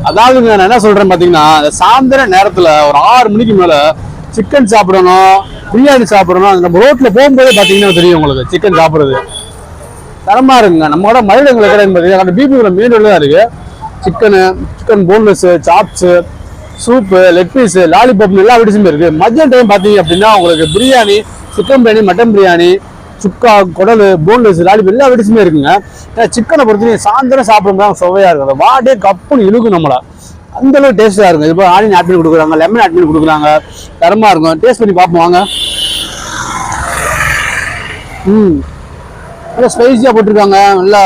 அதாவதுங்க நான் என்ன சொல்றேன் பாத்தீங்கன்னா, சாயந்தர நேரத்துல ஒரு 6 மணிக்கு மேல சிக்கன் சாப்பிடணும், பிரியாணி சாப்பிடணும். நம்ம ரோட்ல போகும்போதே பாத்தீங்கன்னா தெரியும் உங்களுக்கு சிக்கன் சாப்பிடுறது தரமா இருக்குங்க. நம்மளோட மயிலங்களை கடைன்னு பாத்தீங்கன்னா பிபிக்குள்ள மீன் தான் இருக்கு. Chicken boneless, chops, soup, leg piece, lollipop எல்லா வெடிச்சுமே இருக்கு. மதியம் டைம் பாத்தீங்க அப்படின்னா உங்களுக்கு பிரியாணி, சிக்கன் பிரியாணி, மட்டன் பிரியாணி, சுக்கா, குடல், போன்லெஸ், லாலிபாப் எல்லா வெடிச்சுமே இருக்குங்க. சிக்கனை பொறுத்தவரைக்கும் சாயந்தரம் சாப்பிடும்போது சுவையா இருக்கும். அந்த வாடே கப்புன்னு இழுக்கும் நம்மள, அந்த அளவுக்கு டேஸ்டா இருக்கும். இப்போ ஆனியன் ஆட் பண்ணி கொடுக்குறாங்க, லெமன் ஆட் பண்ணி கொடுக்குறாங்க, தரமா இருக்கும். டேஸ்ட் பண்ணி பார்ப்போம் வாங்க. நல்லா ஸ்பைசியா போட்டிருக்காங்க, நல்லா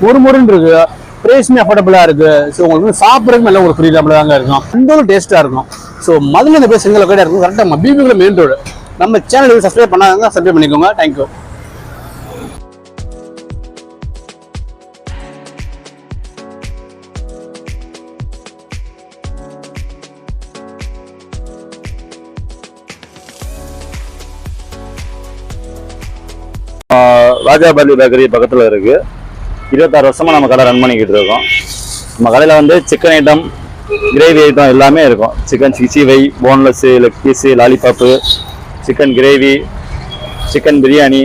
முறுமுறுன்னு இருக்கு. பிரைஸ்மே அஃபோர்டபுளா இருக்கு. ஸோ உங்களுக்கு சாப்பிட்றதுக்கு நல்ல ஒரு ஃப்ரீடபுளாக தாங்க இருக்கும், அந்த ஒரு டேஸ்டா இருக்கும். ஸோ மதுரை இந்த பேர் செங்கல் கடை இருக்கும் கரெக்டாக பிபிக்குள்ள மெயின் ரோடு. நம்ம சேனலுக்கு சப்ஸ்கிரைப் பண்ணாங்க, சப்ஸ்கிரைப் பண்ணிக்கோங்க. தேங்க்யூ. ராஜாபாலி பேக்கரி பக்கத்தில் இருக்கு. 26 வருஷமா நம்ம கடை ரன் பண்ணிக்கிட்டு இருக்கோம். நம்ம கடையில் வந்து சிக்கன் ஐட்டம், கிரேவி ஐட்டம் எல்லாமே இருக்கும். Chicken 65, boneless, leg piece, lollipop, chicken gravy, chicken biryani,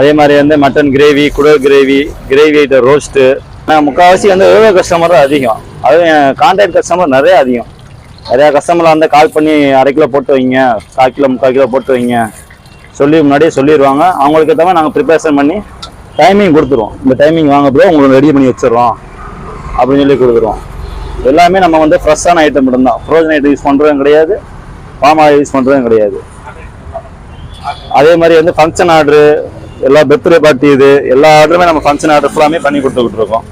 அதே மாதிரி வந்து மட்டன் கிரேவி, குடல் கிரேவி, கிரேவி ஐட்டம், ரோஸ்ட்டு. முக்கால்வாசி வந்து ஏழு கஸ்டமர் தான் அதிகம். அதுவும் கான்டாக்ட் கஸ்டமர் நிறையா கஸ்டமர் வந்து கால் பண்ணி 1/2 கிலோ போட்டு வைங்க, 1/4 கிலோ 3/4 கிலோ போட்டு வைங்க சொல்லி முன்னாடியே சொல்லிடுவாங்க. அவங்களுக்கு ஏற்ற மாதிரி நாங்கள் ப்ரிப்பரேஷன் பண்ணி டைமிங் கொடுத்துருவோம். இந்த டைமிங் வாங்க ப்ரோ, உங்களுக்கு ரெடி பண்ணி வச்சிடறோம் அப்படின்னு சொல்லி கொடுத்துருவோம். எல்லாமே நம்ம வந்து ஃப்ரெஷ்ஷான ஐட்டம் மட்டும்தான். ஃப்ரோசன் ஐட்டம் யூஸ் பண்ணுறதும் கிடையாது, பாம் ஆயில் யூஸ் பண்ணுறதும் கிடையாது. அதே மாதிரி வந்து ஃபங்க்ஷன் ஆர்டரு, எல்லா பர்த்டே பார்ட்டி, இது எல்லா ஆர்டருமே நம்ம ஃபங்க்ஷன் ஆர்டர் ஃபுல்லாமே பண்ணி கொடுத்துக்கிட்டு இருக்கோம்.